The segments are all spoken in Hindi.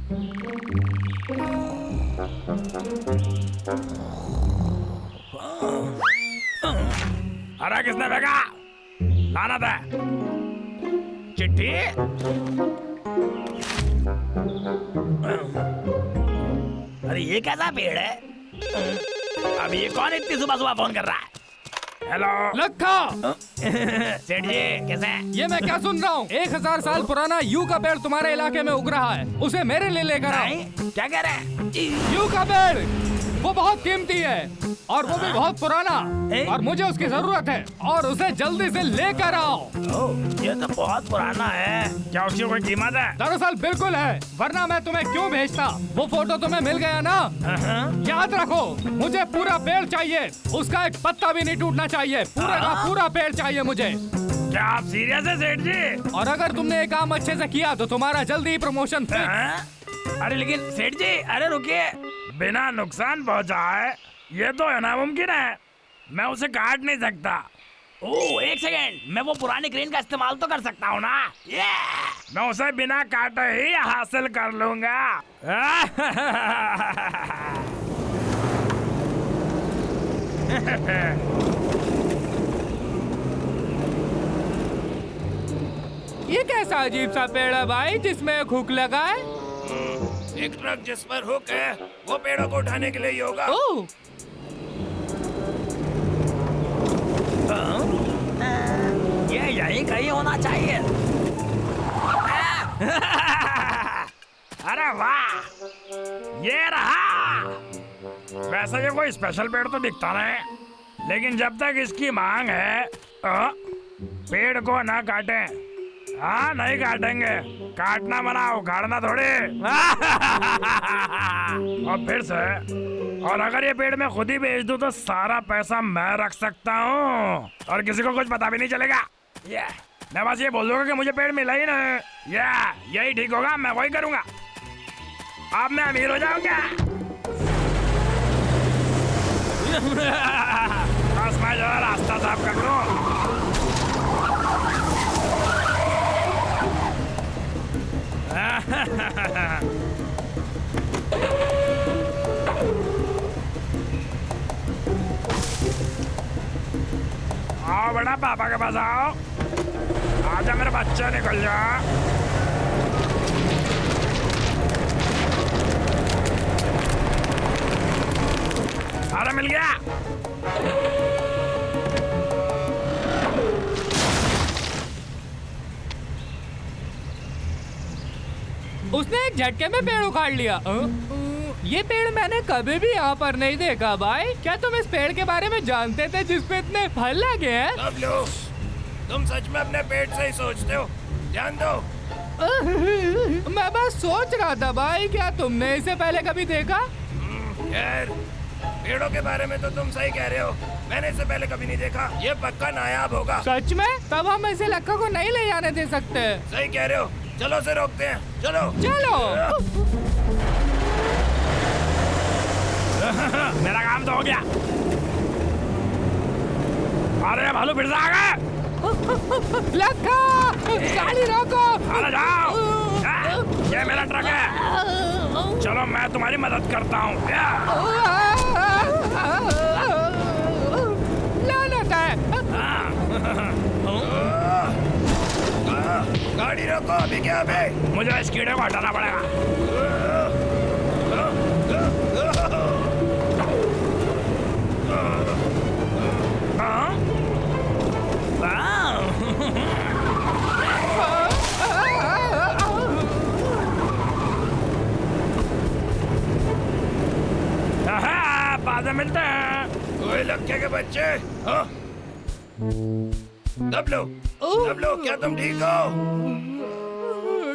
अरे किसने फेंका? लानत है। चिट्ठी? अरे ये कैसा पेड़ है? अब ये कौन इतनी सुबह सुबह फोन कर रहा है? हेलो लखा। सेठ जी कैसे हैं? ये मैं क्या सुन रहा हूँ? 1000 साल पुराना यू का पेड़ तुम्हारे इलाके में उग रहा है, उसे मेरे लिए लेकर आओ। नहीं, क्या कह रहे हैं? यू का पेड़ वो बहुत कीमती है और वो भी बहुत पुराना, और मुझे उसकी जरूरत है और उसे जल्दी से लेकर आओ। ओह, ये तो बहुत पुराना है। क्या उसकी कोई कीमत है? दरअसल बिल्कुल है, वरना मैं तुम्हें क्यों भेजता? वो फोटो तुम्हें मिल गया ना? याद रखो, मुझे पूरा पेड़ चाहिए, उसका एक पत्ता भी नहीं टूटना चाहिए, पूरे का पूरा पेड़ चाहिए मुझे। क्या आप सीरियस है सेठ जी? और अगर तुमने ये काम अच्छे से किया तो तुम्हारा जल्दी ही प्रमोशन फिक्स। अरे लेकिन सेठ जी, अरे रुकिए, बिना नुकसान पहुंचाए ये तो है नामुमकिन है, मैं उसे काट नहीं सकता। ओह एक सेकेंड, मैं वो पुरानी क्रेन का इस्तेमाल तो कर सकता हूँ ना? मैं उसे बिना काटे ही हासिल कर लूंगा। ये कैसा अजीब सा पेड़ है भाई जिसमें एक हुक लगा है? एक ट्रक जिस पर हुक है वो पेड़ों को उठाने के लिए ही होगा। ओह, ये यही कहीं होना चाहिए। अरे वाह, ये रहा। वैसे ये कोई स्पेशल पेड़ तो दिखता नहीं, लेकिन जब तक इसकी मांग है पेड़ को ना काटें। हाँ नहीं काटेंगे, काटना मना, उखाड़ना थोड़ी। और फिर से, और अगर ये पेड़ मैं खुद ही बेच दूं तो सारा पैसा मैं रख सकता हूँ और किसी को कुछ पता भी नहीं चलेगा। मैं बस ये बोल दूंगा कि मुझे पेड़ मिला ही नहीं। यही ठीक होगा, मैं वही करूंगा। अब मैं अमीर हो जाऊंगा। बस मैं जरा रास्ता साफ कर लूं। आओ बड़ा, पापा के पास आओ। आजा मेरे बच्चे, निकल जा। अरे मिल गया। उसने एक झटके में पेड़ उखाड़ लिया। ये पेड़ मैंने कभी भी यहाँ पर नहीं देखा भाई। क्या तुम इस पेड़ के बारे में जानते थे जिसपे इतने फल लगे हैं? सब लोग, तुम सच में अपने पेट से ही सोचते हो? ध्यान दो। मैं बस सोच रहा था भाई, क्या तुमने इसे पहले कभी देखा? खैर, पेड़ों के बारे में तो तुम सही कह रहे हो, मैंने इसे पहले कभी नहीं देखा। ये पक्का नायाब होगा। सच में? तब हम इसे लक्का को नहीं ले जाने दे सकते। सही कह रहे हो, चलो से रोकते हैं। चलो चलो। मेरा काम तो हो गया। अरे भालू फिर से आ गए। लक्का, गाड़ी रोको। अरे जाओ, ये मेरा ट्रक है। चलो मैं तुम्हारी मदद करता हूँ। लानत है। गाड़ी रोको अभी। क्या अभी? मुझे इस कीड़े को हटाना पड़ेगा। बाद में मिलते हैं। कोई लक्के के बच्चे। दबलो, दबलो, क्या तुम ठीक हो?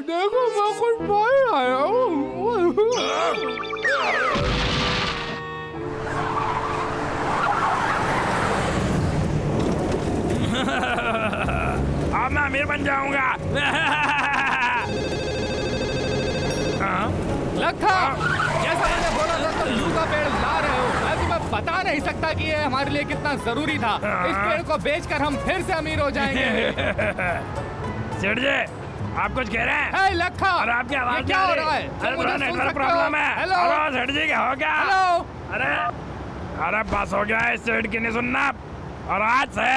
देखो मैं कुछ बोल आया हूँ। अब मैं अमीर बन जाऊंगा। लक्का, जैसा मैंने बोला था तुम यू का पेड़ ला रहे हो। मैं तुम्हें बता नहीं सकता कि ये हमारे लिए कितना जरूरी था। इस पेड़ को बेचकर हम फिर से अमीर हो जाएंगे। सेठ जी, आप कुछ कह रहे हैं? हे लखा, अरे आपकी आवाज ये क्या हो रहा है? अरे तुम मुझे थोड़ा सुन नेटवर्क सकते हो? प्रॉब्लम है। हेलो हेलो सेठ जी, क्या हो गया? हेलो। अरे अरे बस हो गया, इस सेठ की नहीं सुनना। और आज से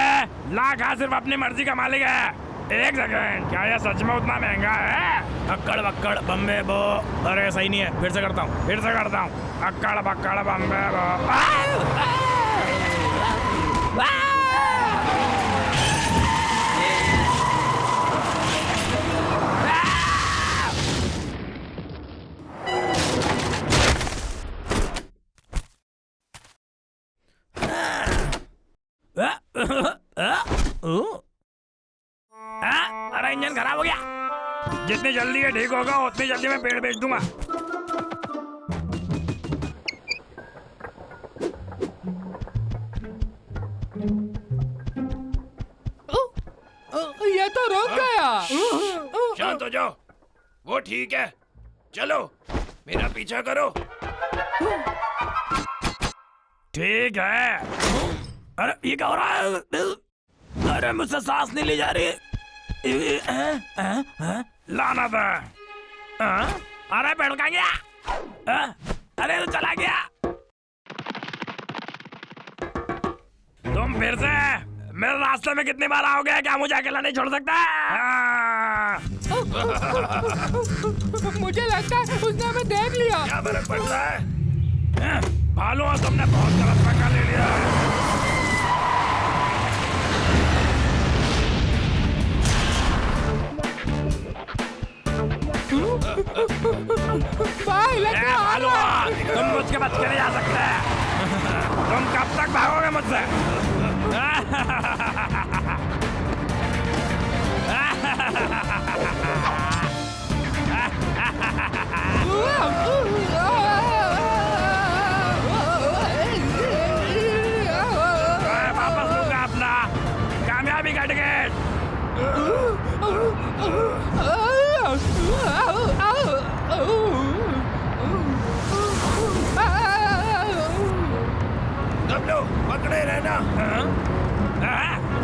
लाखा सिर्फ अपनी मर्जी का मालिक है। एक सेकंड, क्या ये सच में उतना महंगा है? अक्कड़ बक्कड़ बम्बे बो। अरे सही नहीं है, फिर से करता हूँ। अक्कड़ बक्कड़ बम्बे बो। अरे इंजन खराब हो गया। जितनी जल्दी ये ठीक होगा उतनी जल्दी मैं पेड़ बेच दूंगा। ये तो रुक गया। शांत हो जाओ, वो ठीक है। चलो मेरा पीछा करो। ठीक है। अरे ये क्या हो रहा है? अरे मुझसे सांस नहीं ली जा रही। लाना था। अरे पेड़ कहाँ गया? अरे तो चला गया। तुम फिर से मेरे रास्ते में कितनी बार आओगे? क्या मुझे अकेला नहीं छोड़ सकता? मुझे लगता है उसने हमें देख लिया। क्या फर्क पड़ता है? भालू, तुमने बहुत गलत पंगा ले लिया। भाई लखा, भालू, तुम मुझके बच के नहीं जा सकते। तुम कब तक भागोगे मुझसे? वापस लूंगा अपना कामयाबी का टिकट। डब्लू, पकड़े रहना।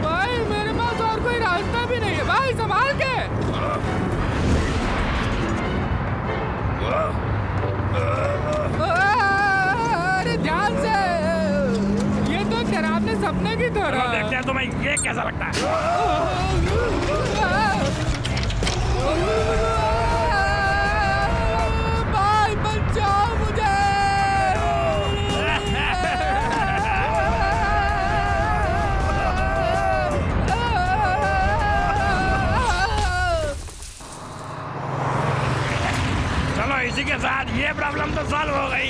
भाई मेरे पास और कोई रास्ता भी नहीं है भाई, संभाल के। अरे ध्यान से, ये तो डरावने सपने की तरह है। देखते हैं तुम्हें ये कैसा लगता है। भाई बचाओ मुझे। चलो इसी के साथ ये प्रॉब्लम तो सॉल्व हो गई।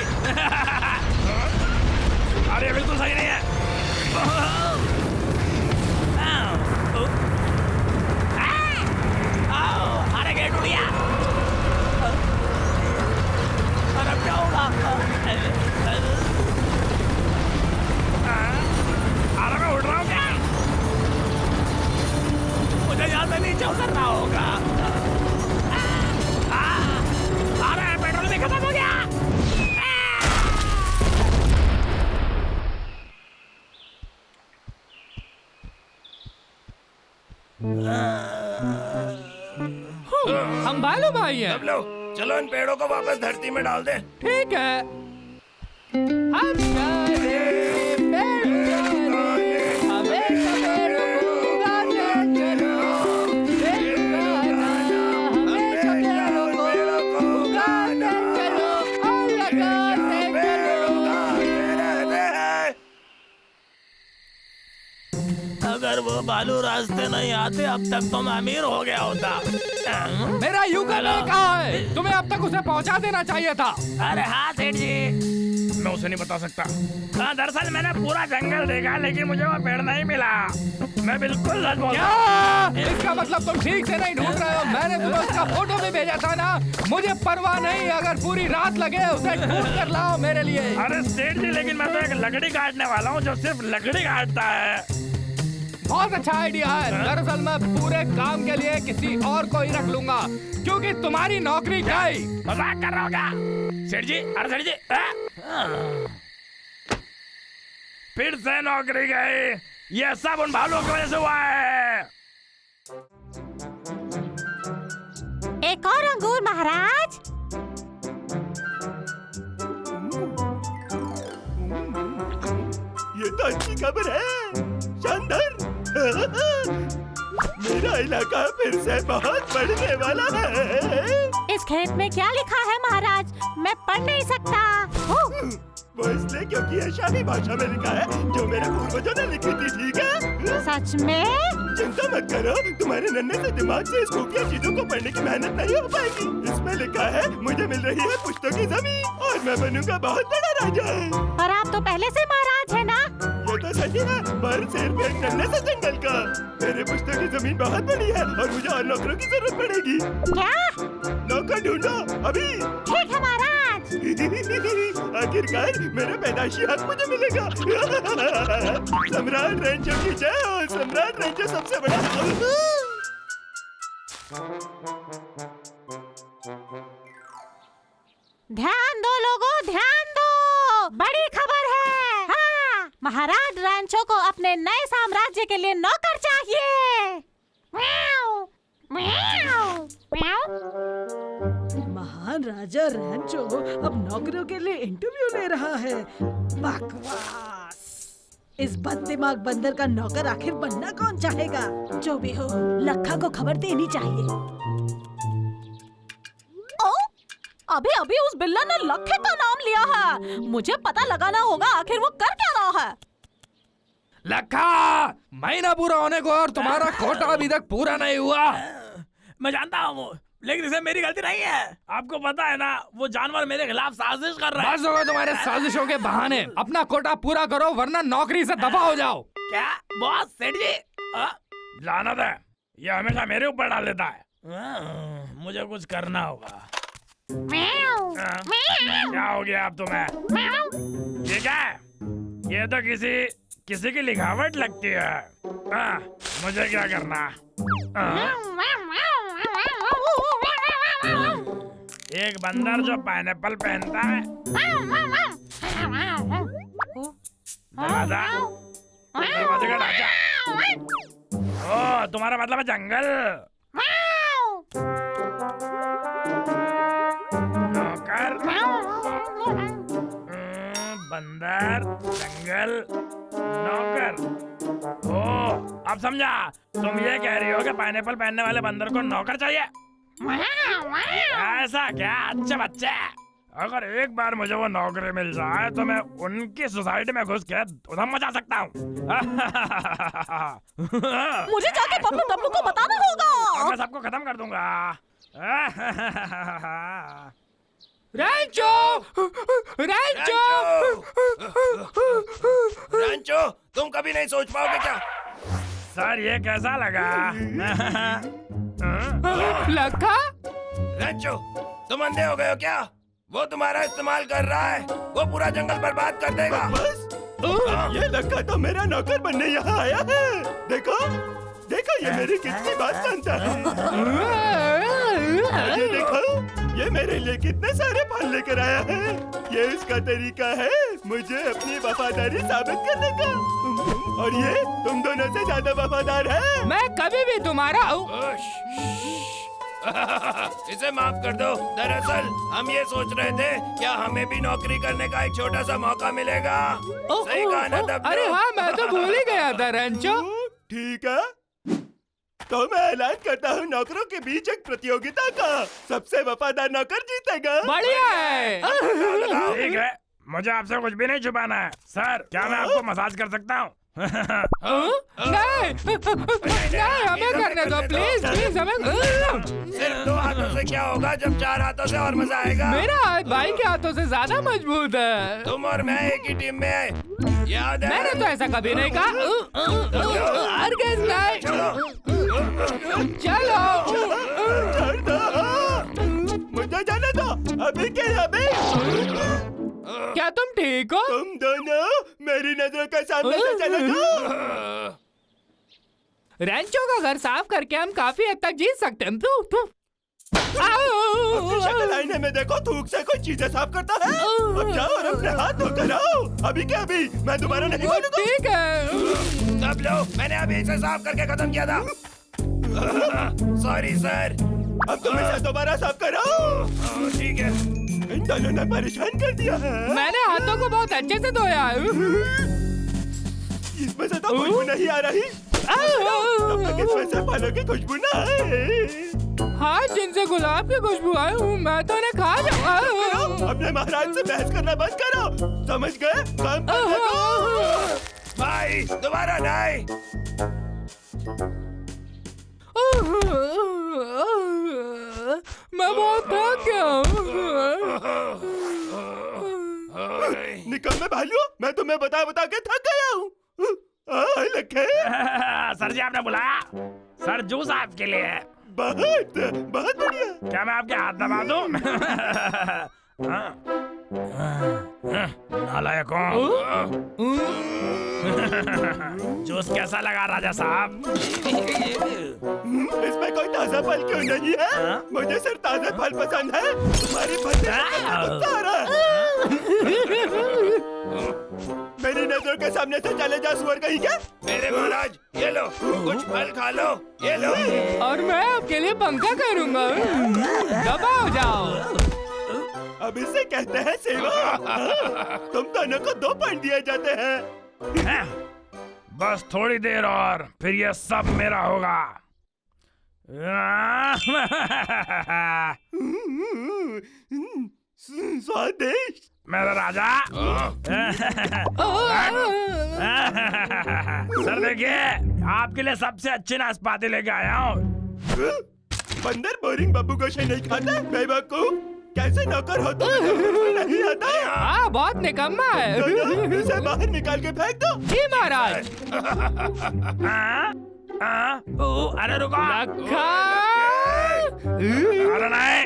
अरे बिल्कुल सही नहीं है। अरे गेट उड़ गया। अरे क्या होगा? अरे मैं उड़ रहा हूँ क्या? मुझे यहाँ से नीचे उतरना होगा। अरे पेट्रोल भी खत्म हो गया। हम भालू भाई हैं। सब लोग चलो इन पेड़ों को वापस धरती में डाल दे। ठीक है। हम सारे पेड़ वाले, हमें पेड़ों को उगाने चलो। पेड़ लगाना, हमें पेड़ों को उगाने चलो और लगाते चलो। अगर वो भालू रास्ते नहीं आते अब तक तो मैं अमीर हो गया होता। मेरा यूगल कहाँ है? तुम्हें अब तक उसे पहुंचा देना चाहिए था। अरे हाँ सेठ जी, मैं उसे नहीं बता सकता। हाँ दरअसल मैंने पूरा जंगल देखा लेकिन मुझे वो पेड़ नहीं मिला। मैं बिल्कुल सच बोल रहा हूँ। क्या? इसका मतलब तुम ठीक से नहीं ढूंढ रहे हो। मैंने तुम्हें उसका फोटो भी भेजा था ना। मुझे परवाह नहीं, अगर पूरी रात लगे उसे ढूंढ कर लाओ मेरे लिए। अरे सेठ जी, लेकिन मैं तो एक लकड़ी काटने वाला हूँ जो सिर्फ लकड़ी काटता है। बहुत अच्छा आइडिया है। दरअसल मैं पूरे काम के लिए किसी और को ही रख लूंगा क्योंकि तुम्हारी नौकरी गई। मजाक कर रहा होगा सेठ जी? अरे सेठ जी, फिर से नौकरी गई। ये सब उन भालुओं की वजह से हुआ है। एक और अंगूर महाराज। ये तो अच्छी खबर है, शानदार। मेरा इलाका फिर से बहुत बढ़ने वाला है। इस खेत में क्या लिखा है महाराज? मैं पढ़ नहीं सकता। वो इसलिए क्योंकि ये शाही भाषा में लिखा है जो मेरे पूर्वजों ने लिखी थी, ठीक है? सच में? चिंता मत करो, तुम्हारे नन्हे से दिमाग से इस खुफिया चीजों को पढ़ने की मेहनत नहीं हो पाएगी। इसमें लिखा है मुझे मिल रही है पुश्तों की जमीन और मैं बनूंगा बहुत बड़ा राजा। और आप तो पहले से महाराज है ना? ये तो सच है, पर सिर्फ एक नन्हे से जंगल का। मेरे पुश्तों की जमीन बहुत बड़ी है और मुझे और नौकरों की जरूरत पड़ेगी। क्या? नौकर ढूंढो अभी। ठीक है महाराज। आखिरकार मेरा पैदाइशी हक मुझे मिलेगा। सम्राट रेंचो की जय हो। सम्राट रेंचो सबसे बड़ा। ध्यान दो लोगों, ध्यान दो, बड़ी खबर है। हाँ, महाराज रैंचो को अपने नए साम्राज्य के लिए नौकर चाहिए। म्याऊ, म्याऊ, म्याऊ। महान राजा रैंचो अब नौकरियों के लिए इंटरव्यू ले रहा है। बकवास। इस बददिमाग बंदर का नौकर आखिर बनना कौन चाहेगा? जो भी हो, लखा को खबर देनी चाहिए। ओ, अभी अभी उस बिल्ला ने लखे का नाम लिया है। मुझे पता लगाना होगा आखिर वो कर क्या रहा है। लखा, महीना पूरा होने को और तुम्हारा कोटा अभी तक पूरा नहीं हुआ। मैं जानता हूँ, लेकिन इसे मेरी गलती नहीं है। आपको पता है ना, वो जानवर मेरे खिलाफ साजिश कर रहा है। बस होगा तुम्हारे साजिशों के बहाने। अपना कोटा पूरा करो वरना नौकरी से दफा हो जाओ। क्या बॉस? सेठ जी, लानत है, ये हमेशा मेरे ऊपर डाल देता है। मुझे कुछ करना होगा। क्या हो गया अब तुम्हें? ये क्या है? ये तो किसी की लिखावट लगती है। मुझे क्या करना? एक बंदर जो पाइनएप्पल पहनता है। दरवाजे का ढांचा। ओ, तुम्हारा मतलब है जंगल। नौकर, बंदर, जंगल, नौकर। ओ, अब समझा। तुम ये कह रही हो कि पाइनएप्पल पहनने वाले बंदर को नौकर चाहिए? ऐसा क्या? अच्छे बच्चे, अगर एक बार मुझे वो नौकरी मिल जाए तो मैं उनकी सोसाइटी में घुस के उधम मचा सकता हूँ। मुझे जाके बबलू बबलू को बताना होगा। मैं सबको खत्म कर दूंगा। रैंचो! रैंचो! रैंचो, तुम कभी नहीं सोच पाओगे क्या? सर, ये कैसा लगा? लखा? रैंचो, तुम अंधे हो गए हो क्या? वो तुम्हारा इस्तेमाल कर रहा है। वो पूरा जंगल बर्बाद कर देगा। बस ये लखा तो मेरा नौकर बनने यहाँ आया है। देखो देखो, ये मेरी कितनी बात मानता है। ये देखो, ये मेरे लिए कितने सारे फल लेकर आया है। ये इसका तरीका है मुझे अपनी वफादारी साबित करने का। और ये तुम दोनों से ज्यादा वफादार है। मैं कभी भी तुम्हारा इसे माफ कर दो। दरअसल हम ये सोच रहे थे क्या हमें भी नौकरी करने का एक छोटा सा मौका मिलेगा। सही कहा ना तब? अरे हाँ, मैं तो भूल ही गया था रैंचो। ठीक है, तो मैं ऐलान करता हूँ नौकरों के बीच एक प्रतियोगिता का। सबसे वफादार नौकर जीतेगा। बढ़िया है। ठीक है, मुझे आपसे कुछ भी नहीं छुपाना है। सर, क्या मैं आपको मसाज कर सकता हूँ? नहीं, हमें करने दो प्लीज प्लीज, हमें। सिर्फ 2 हाथों से क्या होगा जब 4 हाथों से और मजा आएगा। मेरा हाथ भाई के हाथों से ज्यादा मजबूत है। तुम और मैं एक ही टीम में है, याद है? मैंने तो ऐसा कभी नहीं कहा। चलो, मुझे जाने दो। अभी क्या? अभी क्या तुम ठीक हो? तुम दोनों मेरी नजरों के सामने से चले जाओ। रैंचो का घर साफ करके हम काफी हद तक जीत सकते हैं। अपनी शक्ल आईने में देखो, थूक से कोई चीजें साफ करता है। अब जाओ और अपने हाथ धोकर आओ। अभी क्या? अभी मैं दोबारा नहीं बोलूंगा। ठीक है। सब लोग, मैंने अभी इसे साफ करके खत्म किया था। Sorry sir. अब तुम इसे दोबारा साफ करो। ठीक है। इन दोनों ने परेशान कर दिया है। मैंने हाथों को बहुत अच्छे से धोया है। इसमें से तो खुशबू नहीं आ रही। तब तक इसमें से फलों की खुशबू ना आए। हाँ, जिनसे गुलाब की खुशबू आई हूँ मैं तो उन्हें खा जाऊंगा। अपने महाराज से बहस करना बंद करो, समझ गए? काम पर लगो। भाई दोबारा नहीं। मैं बहुत थक गया हूँ। निकम्मे भालू, मैं तुम्हें बता बता के थक गया हूँ। लखे। सर जी आपने बुलाया? सर जूस आपके लिए है। बहुत बहुत बढ़िया। क्या मैं आपके हाथ दबा दूं? नालायकों। जूस कैसा लगा राजा साहब? इसमें कोई ताजा फल क्यों नहीं है? मुझे सिर्फ ताजा फल पसंद है। तुम्हारी मेरी नजरों के सामने से चले जा सुअर कहीं क्या? मेरे महाराज ये लो, कुछ फल खा लो, ये लो। और मैं आपके लिए पंखा करूंगा। दबा हो जाओ। अब इसे कहते हैं सेवा। तुम दोनों को 2 पॉइंट दिए जाते हैं। बस थोड़ी देर और फिर ये सब मेरा होगा। स्वादिष्ट मेरा राजा। सर देखिए, आपके लिए सबसे अच्छी नाशपाती लेके आया हूँ। बंदर बोरिंग बब्बू गोशे नहीं खाता। बेवकूफ, कैसे नौकर हो तुम? नहीं आता। हाँ, बहुत निकम्मा है। इसे बाहर निकाल के फेंक दो। जी महाराज। अरे रुको। लखा। अरे नहीं।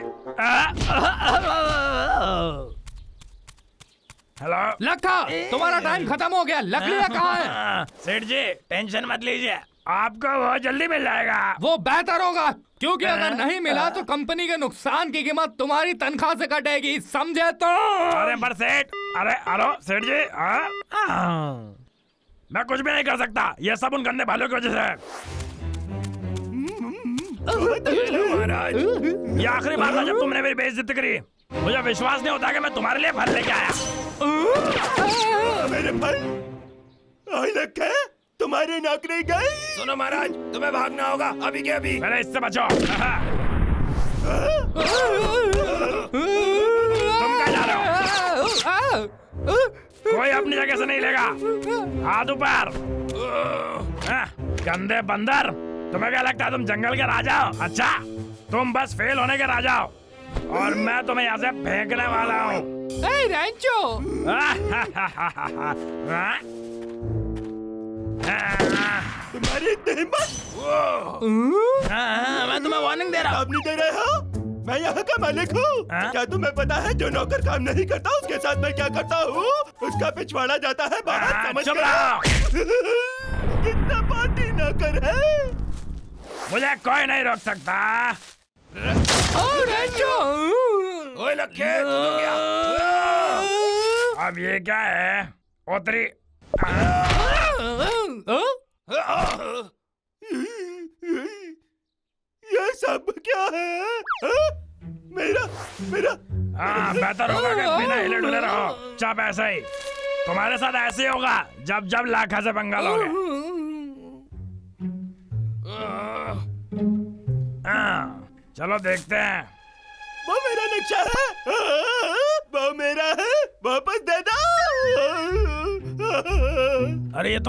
हेलो लखा, तुम्हारा टाइम खत्म हो गया। लकड़ियाँ कहाँ है? सेठ जी टेंशन मत लीजिए, आपको बहुत जल्दी मिल जाएगा। वो बेहतर होगा, क्योंकि अगर नहीं मिला तो कंपनी के नुकसान की कीमत तुम्हारी तनख्वाह से कटेगी, समझे तो? अरे पर सेठ, अरे हेलो सेठ जी, मैं कुछ भी नहीं कर सकता। ये सब उन गंदे भालू की वजह से है। महाराज, ये आखिरी बार था जब तुमने मेरी बेइज्जती करी। मुझे विश्वास नहीं होता कि मैं तुम्हारे लिए फल लेके आया। मेरे फल लखे, तुम्हारी नौकरी गई। सुनो महाराज, तुम्हें भागना होगा अभी के अभी। पहले इससे बचो। तुम कहाँ जा रहे हो? कोई अपनी जगह से नहीं लेगा। हाथ ऊपर। गंदे बंदर, तुम्हें क्या लगता है तुम जंगल के राजा हो? अच्छा, तुम बस फेल होने के राजा हो और मैं तुम्हें यहाँ से फेंकने वाला हूँ। रैंचो। तुम्हारी इतनी हिम्मत? मैं तुम्हें वार्निंग दे रहा हूँ। आप नहीं दे रहे हो? मैं यहाँ का मालिक हूँ। क्या तुम्हें पता है जो नौकर काम नहीं करता उसके साथ मैं क्या करता हूँ? उसका पिछवाड़ा जाता है बाहर, समझ चुप गए? रहो। कितना पार्टी नौकर है। मुझे कोई नहीं रोक सकता। ओए लखे, तू तो क्या? अब ये क्या है? ओतरी। ये सब क्या है? मेरा हाँ, बेहतर होगा कि बिना हिले डुले रहो। चुप ऐसे ही। तुम्हारे साथ ऐसे ही होगा जब जब लाखा से पंगा लोगे। चलो देखते हैं। वो मेरा नक्शा है। वो मेरा है, वापस दे दो। अरे ये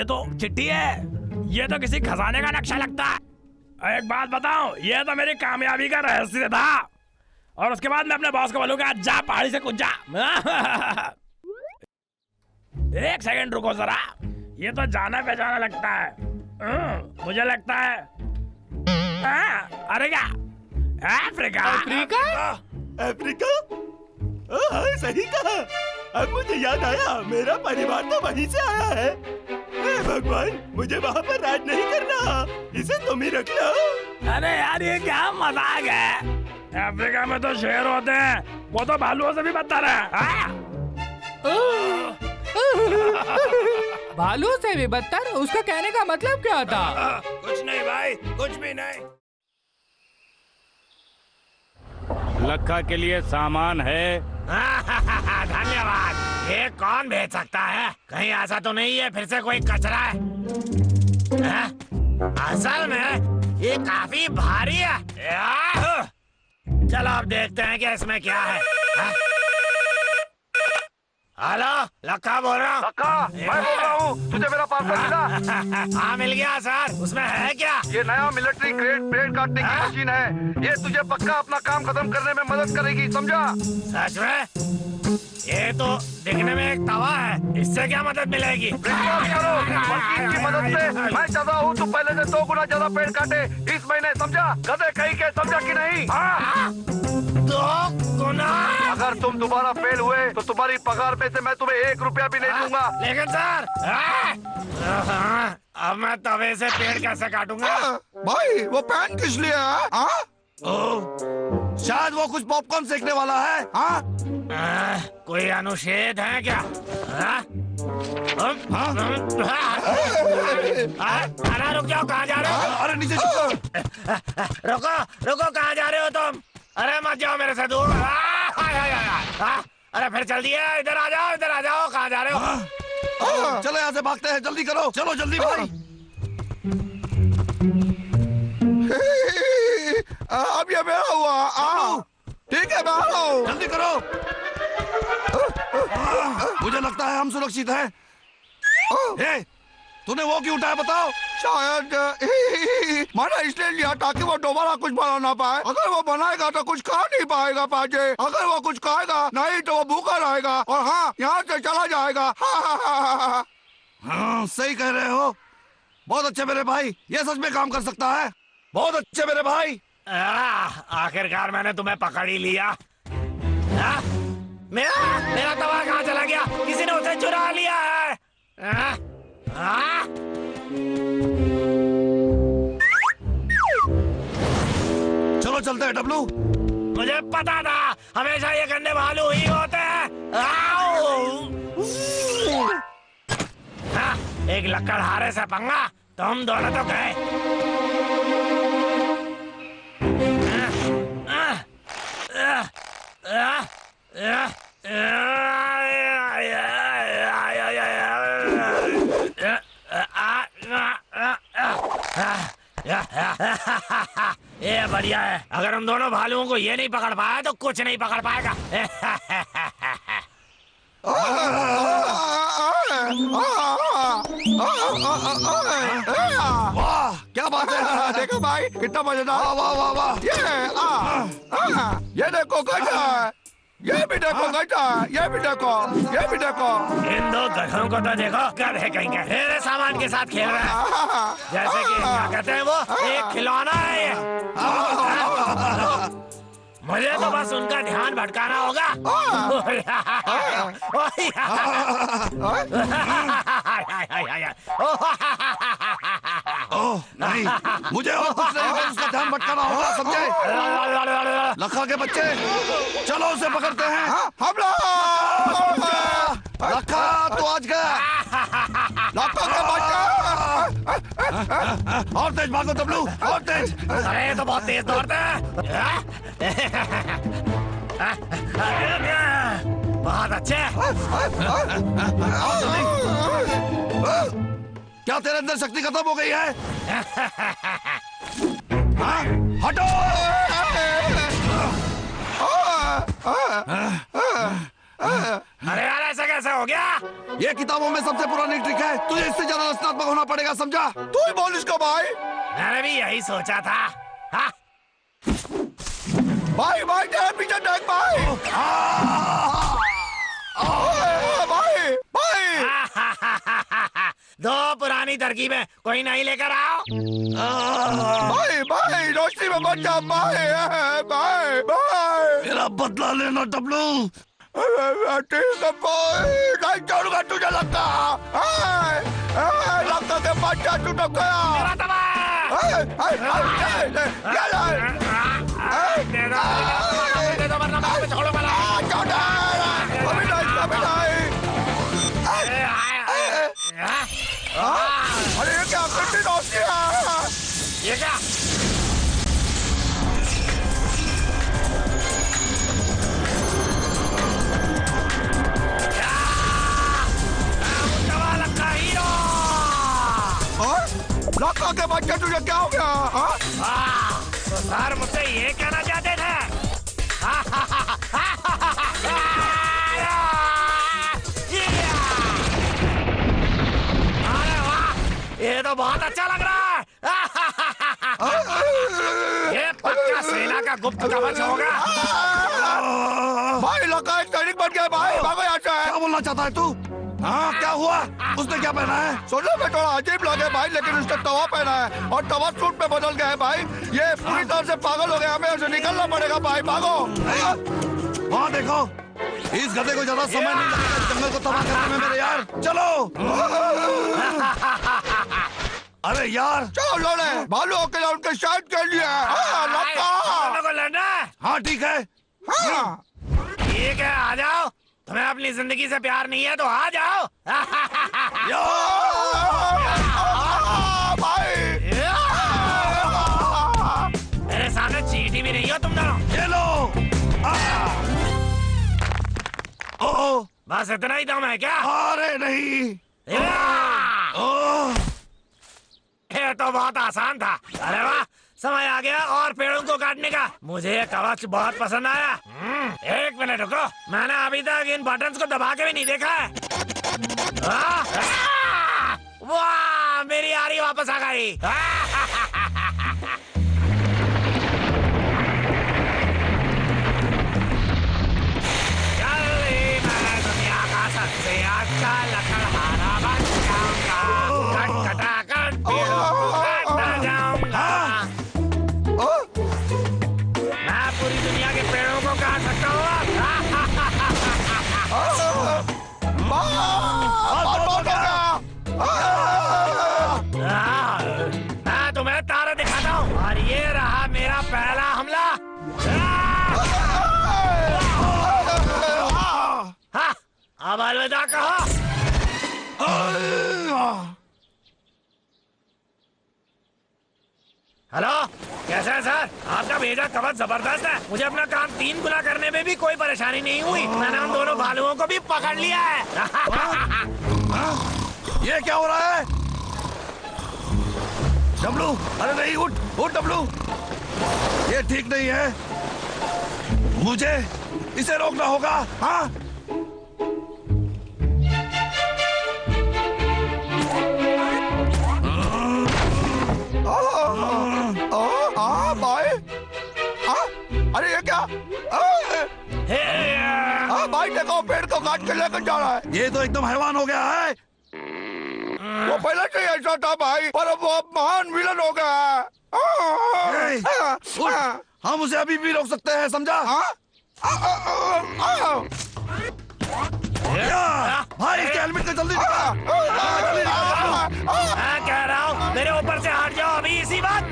तो चिट्ठी है। ये तो किसी खजाने का नक्शा लगता है। एक बात बताऊं, ये तो मेरी कामयाबी का रहस्य था। और उसके बाद मैं अपने बॉस को बोलूंगा, जा पहाड़ी से कूद जा। एक सेकंड रुको जरा, ये तो जाना पहचाना लगता है। मुझे लगता है अरे क्या अफ्रीका? अफ्रीका? हाँ, सही कहा। अब मुझे याद आया, मेरा परिवार तो वहीं से आया है। हे भगवान, मुझे वहाँ पर राज नहीं करना। इसे तुम ही रख लो। अरे यार, ये क्या मजाक है? अफ्रीका में तो शेर होते हैं, वो तो भालुओं से भी बदतर है। भालू से भी बदतर? उसका कहने का मतलब क्या था? कुछ नहीं भाई, कुछ भी नहीं। लखा के लिए सामान है। धन्यवाद। ये कौन भेज सकता है? कहीं ऐसा तो नहीं है फिर से कोई कचरा है? असल में ये काफी भारी है। चलो अब देखते हैं कि इसमें क्या है। हेलो, लक्का बोल रहा हूँ। लक्का, मैं बोल रहा हूँ। तुझे मेरा पार्सल मिला? हाँ मिल गया सर। उसमें है क्या? ये नया मिलिट्री ग्रेड ब्रेड काटने की मशीन है। ये तुझे पक्का अपना काम खत्म करने में मदद करेगी, समझा? सच में? ये तो दिखने में एक तवा है, इससे क्या मदद मिलेगी? विश्वास करो, मशीन की मदद से मैं चाहता हूँ तू पहले से 2 गुना ज्यादा पेड़ काटे इस महीने, समझा? गधे कहीं के, समझा कि नहीं? हाँ? 2 गुना? अगर तुम दोबारा फेल हुए तो तुम्हारी पगार में से मैं तुम्हें 1 रुपया भी नहीं दूंगा। लेकिन सर, अब मैं तवे से पेड़ कैसे काटूंगा? भाई वो पैन किस लिए है? हाँ? शायद वो कुछ पॉपकॉर्न सेकने वाला है। हाँ? कोई अनुच्छेद है क्या? अरे रुक जाओ, कहाँ जा रहे हो? अरे नीचे झुको। रुको रुको, कहाँ जा रहे हो तुम? अरे मत जाओ मेरे से दूर। अरे फिर चल दिए, इधर आ जाओ, इधर आ जाओ। कहाँ जा रहे हो? चलो यहाँ से भागते हैं, जल्दी करो, चलो जल्दी भाई। अब ये मेरा हुआ। ठीक है मैं आ रहा हूँ, जल्दी करो। मुझे लगता है हम सुरक्षित हैं। ए, तूने वो क्यों उठाया बताओ? शायद मैंने इसलिए लिया ताकि वो दोबारा कुछ बना ना पाए। अगर वो बनाएगा तो कुछ खा नहीं पाएगा पाजे। अगर वो कुछ खाएगा नहीं तो वो भूखा रहेगा और हाँ यहाँ से चला जाएगा। हाँ सही कह रहे हो। बहुत अच्छे मेरे भाई, ये सच में काम कर सकता है। बहुत अच्छे मेरे भाई। आखिरकार मैंने तुम्हें पकड़ ही लिया। मेरा तवा कहाँ चला गया? किसी ने उसे चुरा लिया है। चलो चलते हैं डब्लू। मुझे पता था, हमेशा ये गंदे भालू ही होते हैं। एक लकड़हारे से पंगा, तो हम दोनों तो गए। ये बढ़िया है। अगर हम दोनों भालुओं को ये नहीं पकड़ पाया तो कुछ नहीं पकड़ पाएगा। वाह क्या बात है। देखो भाई कितना मजेदार। वाह वाह वाह। ये देखो गधा है, ये भी देखो गधा है, ये भी देखो, ये भी देखो। इन 2 गधों को तो देखो, गधे कहीं के मेरे सामान के साथ खेल रहे हैं। जैसे कि क्या कहते हैं वो, एक खिलौना है ये। मुझे तो बस उनका ध्यान भटकाना होगा। ओह नहीं, मुझे और कुछ नहीं, बस उसका ध्यान भटकाना होगा, समझे? लखा के बच्चे, चलो उसे पकड़ते हैं। हमला! लखा तो आज गया। लखा के बच्चे, और तेज भागो डब्लू, और तेज। अरे तो बहुत तेज दौड़ते हैं। बहुत अच्छे। क्या तेरे अंदर शक्ति खत्म हो गई है? हाँ? हटो! अरे यार ऐसा कैसे हो गया? ये किताबों में सबसे पुरानी ट्रिक है, तुझे इससे ज्यादा रचनात्मक होना पड़ेगा, समझा? तू ही बोल इसको भाई। मैंने भी यही सोचा था। हाँ? भाई भाई तेरे पीछे देख भाई। भाई भाई 2 पुरानी तरकीबें कोई नहीं लेकर आओ। भाई भाई रोशनी में मत जा भाई। भाई भाई मेरा बदला लेना डब्लू। ठीक है भाई, नहीं छोड़ूंगा तुझे। लगता लगता के बच्चा तू तो गया। मेरा तवा! दे दो वरना मैं तुम्हें छोड़ूंगा नहीं। अभी नहीं, अभी नहीं। अरे ये क्या करती रोशनी है? ये क्या? सर मुझसे ये कहना चाहते थे? अरे वाह, ये तो बहुत अच्छा लग रहा है। ये पक्का सेना का गुप्त कवच होगा। भाई लड़का एक सैनिक बन गया भाई, भागो यहाँ से। क्या बोलना चाहता है तू? हाँ क्या हुआ? उसने क्या पहना है? सुनने में थोड़ा अजीब लगे भाई, लेकिन उसने तवा पहना है और तवा सूट में बदल गया है भाई। ये पूरी तरह से पागल हो गया, हमें उसे निकलना पड़ेगा भाई, भागो। वहाँ देखो, इस गधे को ज्यादा समय नहीं लगेगा जंगल को तबाह करने में मेरे यार। चलो। अरे यार चलो लड़े, भालू के लिए उनके साइड के लिए। लड़ना है? हाँ ठीक है। हाँ ठीक है, आ जाओ। तुम्हें अपनी जिंदगी से प्यार नहीं है तो आ जाओ। भाई मेरे सामने चींटी भी नहीं हो तुम दोनों। ये लो। ओह बस इतना ही दम है क्या? अरे नहीं। ये तो बहुत आसान था। अरे वाह, समय आ गया और पेड़ों को काटने का। मुझे ये कवच बहुत पसंद आया। एक मिनट रुको, मैंने अभी तक इन बटन्स को दबा के भी नहीं देखा है। वाह, मेरी यारी वापस आ गई। जल्दी मैं दुनिया का सबसे अच्छा लकड़हारा बन जाऊंगा। खटखटाकर पेड़ों को काटता जाऊंगा। मैं पूरी दुनिया के पेड़ों को काट सकता हूँ। मैं तुम्हें तारे दिखाता हूँ और ये रहा मेरा पहला हमला। हाँ, अब अलविदा कहो। हेलो, कैसा है सर? आपका भेजा कवच जबरदस्त है। मुझे अपना काम 3 गुना करने में भी कोई परेशानी नहीं हुई। मैंने उन दोनों भालुओं को भी पकड़ लिया है। ये क्या हो रहा है? डब्लू, अरे नहीं, उठ उठ डब्लू, ये ठीक नहीं है। मुझे इसे रोकना होगा। हाँ भाई, अरे ये क्या? भाई देखो, पेड़ को काट के लेकर जा रहा है। ये तो एकदम हैवान हो गया है। वो पहले से ऐसा था भाई, पर अब वो महान विलन हो गया है। हम उसे अभी भी रोक सकते हैं, समझा? भाई इसके हेलमेट को जल्दी निकाल। मैं कह रहा हूँ मेरे ऊपर से हट जाओ अभी इसी बात।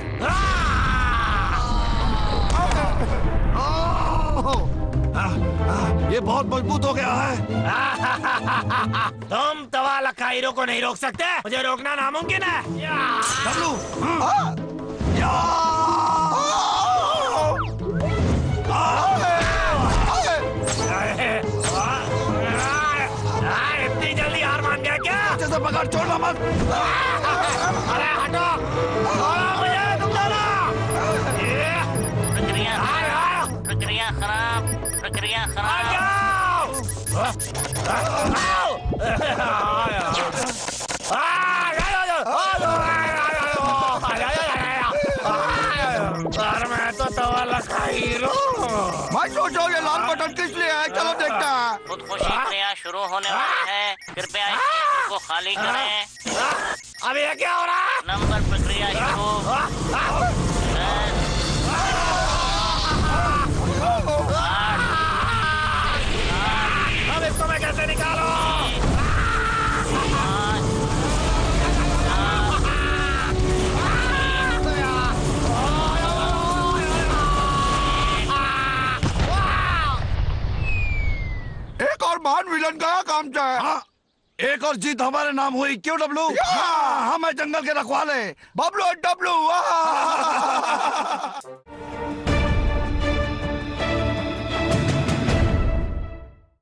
ये बहुत मजबूत हो गया है। तुम तवा लखाइरों को नहीं रोक सकते, मुझे रोकना नामुमकिन है। डब्लू, इतनी जल्दी हार मान गया क्या? अच्छे से पकड़, छोड़ना मत। अरे हटो, मुझे तुम दोनों। प्रक्रिया खराब, प्रक्रिया खराब। मैं तो तवा लखाइरो। मैं सोचो ये लाल बटन किस लिए है, चलो देखते हैं। खुदकुशी प्रक्रिया शुरू होने वाली है, कृपया इस क्षेत्र को खाली करें। अब ये क्या हो रहा है? नंबर प्रक्रिया शुरू। अब इसको मैं कैसे निकालूं? एक और महान विलन का काम चाहे। हाँ, एक और जीत हमारे नाम हुई। क्यों डब्लू? हम है जंगल के रखवाले, बबलू और डब्लू।